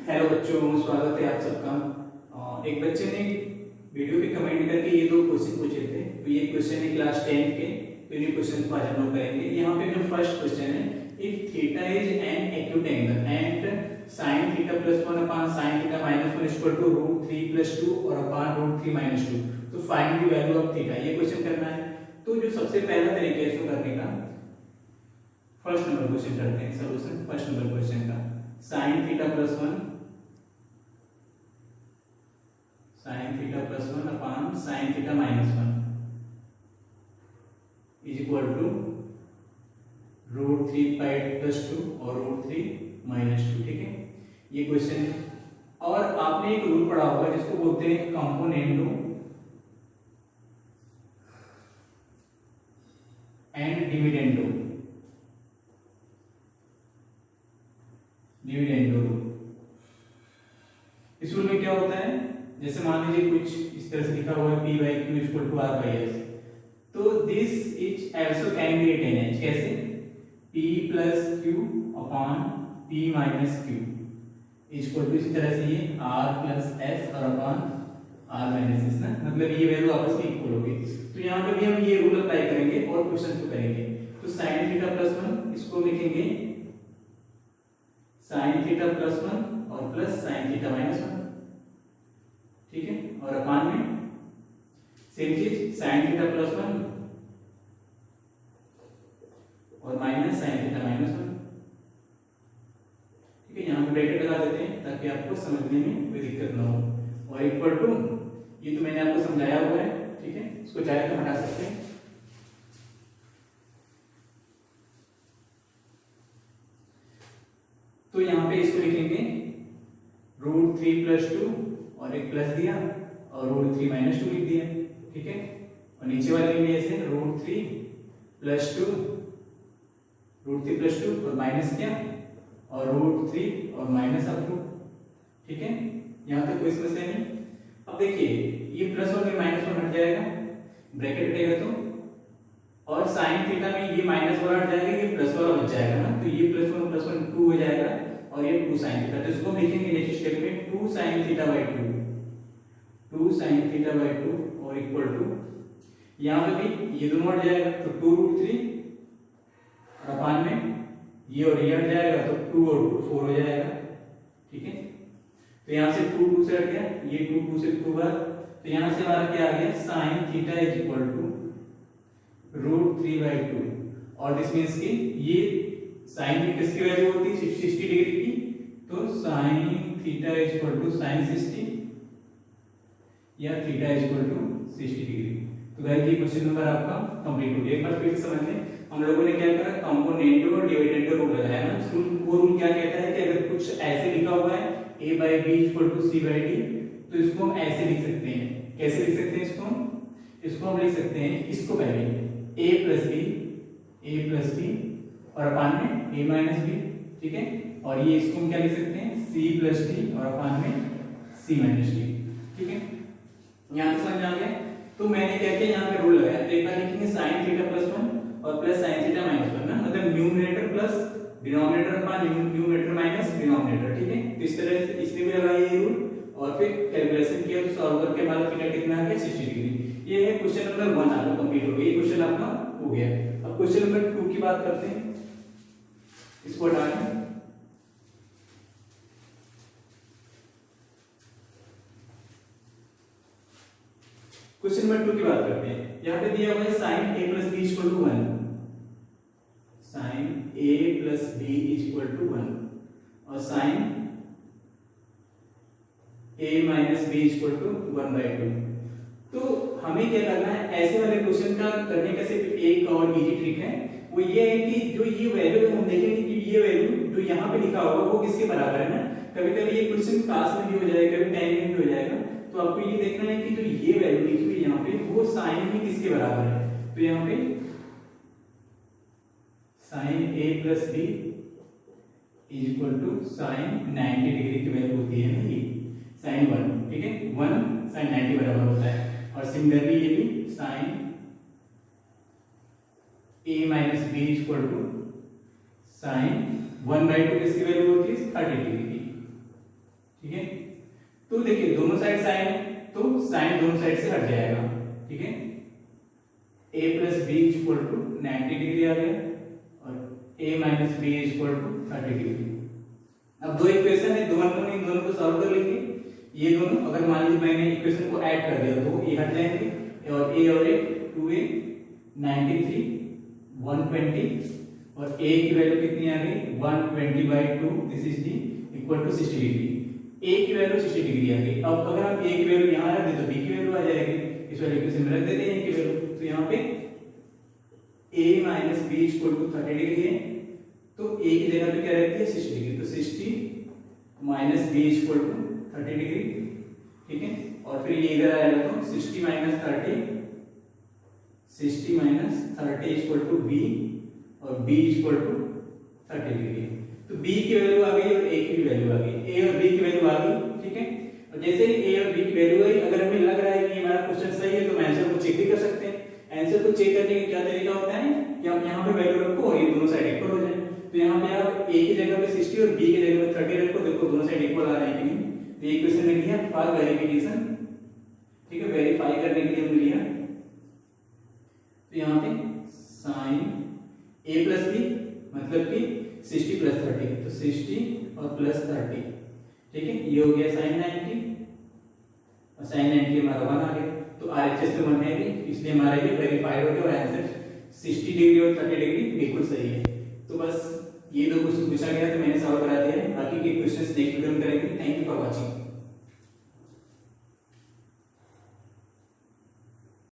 Hello बच्चों, स्वागत है आप सबका। एक बच्चे ने वीडियो पे कमेंट करके ये दो क्वेश्चन पूछे थे। तो ये क्वेश्चन है क्लास 10 के, तो इन्हीं क्वेश्चन को आज हम लोग करेंगे। यहाँ पे जो फर्स्ट क्वेश्चन है, if theta is an acute angle and sin theta plus 1 upon sin theta minus 1 equal to root 3 plus 2 और अपॉन रूट 3 माइनस 2, तो find the value of theta, ये क्वेश्चन करना है। तो जो सबसे पहला तरीका है इसको करने का, फर्स्ट नंबर क्वेश्चन करते हैं। सॉल्यूशन फर्स्ट नंबर क्वेश्चन का, sin theta plus 1 upon sin theta minus 1 is equal to root 3 pi plus 2 और रूट 3 माइनस 2। ठीक है, ये क्वेश्चन। और आपने एक रूल पढ़ा होगा जिसको बोलते हैं कंपोनेंडो एंड डिविडेंडो रूल। इस रूल में क्या होता है, जैसे मान लीजिए कुछ इस तरह से लिखा हुआ है p by q equal to r by s, तो this is also can be written as कैसे, p plus q upon p minus q equal to, इसी तरह से ये r प्लस s और अपॉन r माइनस s ना, मतलब ये वैल्यू आपस में इक्वल होगी। तो यहाँ पे भी हम ये रूल अप्लाई करेंगे और क्वेश्चन को करेंगे। तो sin थीटा प्लस 1 इसको लिखेंगे sin थीटा प्लस 1 और प्लस sin थीटा माइनस 1। ठीक है, और अपान में सेम चीज sin थीटा प्लस 1 और माइनस sin थीटा माइनस 1। ठीक है, यहाँ पे ब्रैकेट लगा देते हैं ताकि आपको समझने में कोई दिक्कत ना हो। और इक्वल टू, ये तो मैंने आपको समझाया हुआ है। ठीक है, इसको चाहे तो हटा सकते हैं। तो यहाँ पे इसको लिखेंगे रूट 3 प्लस 2 और एक प्लस दिया और रूट 3 माइनस 2 लिख दिया। ठीक है, और नीचे वाले में ऐसे रूट 3 प्लस 2 और माइनस क्या और रूट 3 और माइनस अब 2। ठीक है, यहाँ तक कोई समस्या नहीं। अब देखिए ये प्लस और माइनस 1 हट जाएगा, ब्रैकेट हटेगा तो, और साइन थीटा में ये माइनस वाला हट जाएगा, ये प्लस वाला बच जाएगा ना, तो ये प्लस 1 2 हो जाएगा और ये 2 sin थीटा। तो इसको हम लिखेंगे नेक्स्ट स्टेप में 2 sin थीटा बाई 2 और इक्वल टू, यहाँ पे भी ये दोनों हट जाएगा तो 2 रूट 3 और अपान में ये और ये हट जाएगा तो 2 और 2 4 हो जाएगा। ठीक है, तो यहाँ से 2 2 से हट गया, ये 2 से 2 बार, तो यहाँ से हमारा क्या आ गया sin थीटा is equal to root 3 by 2। और दिस मीन्स कि ये साइन की किसकी वैल्यू होती है 60 डिग्री की, तो sine theta is equal to sine 60 या theta is equal to 60 degree. तो गाइस ये क्वेश्चन नंबर आपका कंप्लीट हो गया। एक बार फिर समझ लें, हम लोगों ने क्या करा, कंपोनेंडो और डिविडेंडो रूल लगाया ना। वो रूल क्या कहता है कि अगर कुछ ऐसे लिखा हुआ है a by b equal to c by d, तो इसको हम ऐसे लिख सकते हैं। कैसे लिख सकते हैं इसको हम लिख सकते हैं, इसको पहले a प्लस बी और अपान में a माइनस बी। ठीक है, और ये इसको हम क्या लिख सकते हैं c प्लस डी और अपान में c माइनस डी। ठीक है, यहाँ तक समझ आ गया। तो मैंने क्या किया, यहाँ पे रूल लगाया। तो एक बार लिखेंगे sin थीटा प्लस 1 और प्लस sin थीटा माइनस 1 ना, मतलब numerator plus denominator upon numerator minus denominator. ठीक है, तो इस तरह से इसने भी लगाया ये रूल और फिर कैलकुलेशन किया तो सॉल्व करके हमारा थीटा कितना आ गया 60 डिग्री। ये है क्वेश्चन नंबर 1 आपका कंप्लीट हो गया। ये क्वेश्चन आपका हो गया। अब क्वेश्चन नंबर 2 की बात करते हैं, इसको हटा दें। क्वेश्चन नंबर 2 की बात करते हैं। यहाँ पे दिया हुआ है sin a plus b equal to 1, sin a plus b equal to 1 और sin a minus b equal to 1/2। तो हमें क्या करना है, ऐसे वाले क्वेश्चन का करने का सिर्फ एक और इजी ट्रिक है, वो ये है कि जो ये वैल्यू हम देखेंगे कि ये वैल्यू जो यहाँ पे लिखा होगा वो किसके बराबर है ना। कभी कभी ये क्वेश्चन पास में भी हो जाएगा, कभी टाइम में भी हो जाएगा। तो आपको ये देखना है कि जो ये वैल्यू लिखी हुई यहाँ पे वो साइन में किसके बराबर है। तो यहाँ पे sine a plus b is equal to sine 90 degree की वैल्यू होती है ना, ये साइन 1। ठीक है, 1 साइन 90 बराबर होता है। और सिमिलरली ये भी sine a minus b equal to sine 1/2 किसकी वैल्यू होती है 30 डिग्री की। ठीक है। तो देखिए दोनों साइड साइन है तो साइन दोनों साइड से हट जाएगा, ठीक है। a plus b equal to 90 degree आ गया और a minus b equal to 30 degree. अब दो इक्वेशन है, दोनों इन दोनों को सॉल्व कर लेंगे। ये दोनों अगर मान लीजिए मैंने इक्वेशन को ऐड कर दिया तो ये हट जाएंगे और a और a 2a 93 120 और a की वैल्यू कितनी आ गई 120/2 this is the equal to 60 degree. a की वैल्यू 60 डिग्री आ गई। अब अगर हम a की वैल्यू यहां रख दें तो b की वैल्यू आ जाएगी। इस वाले इक्वेशन में रख देते हैं a की वैल्यू, तो यहां पे a minus b equal to 30 degree है तो a की जगह पे क्या रहती है 60 डिग्री, तो 60 minus b equal to 30 degree, ठीक है। और फिर ये इधर आएगा तो 60 माइनस 30 इक्वल टू b और b इक्वल टू 30 डिग्री। तो b की वैल्यू आ गई और a की वैल्यू आ गई, a और b की वैल्यू आ गई, ठीक है। और जैसे ही a और b की वैल्यू आई, अगर हमें लग रहा है कि हमारा क्वेश्चन सही है तो हम आंसर को चेक भी कर सकते हैं। आंसर को चेक करने का क्या तरीका होता है कि आप यहाँ पे वैल्यू रखो और ये दोनों साइड इक्वल हो जाए। तो यहाँ पे आप a की जगह पे 60 और b की जगह पे 30 रखो, देखो दोनों साइड इक्वल आ रहे हैं कि नहीं। तो ये क्वेश्चन में लिया फॉर वेरिफिकेशन, ठीक है, वेरीफाई करने के लिए हमने लिया। तो यहाँ पे साइन a प्लस b मतलब कि 60 प्लस 30, तो 60 और प्लस 30, ठीक है। ये हो गया साइन 90 और साइन 90 हमारा 1 आ गया। तो RHS में 1 है भी, इसलिए हमारा ये वेरीफाइड हो गया और आंसर 60 डिग्री और 30 डिग्री बिल्कुल सही है। तो बस ये दो क्वेश्चन पूछा गया तो मैंने सॉल्व करा दिया है। बाकी के क्वेश्चंस नेक्स्ट वीडियो में करेंगे। Thank you for watching.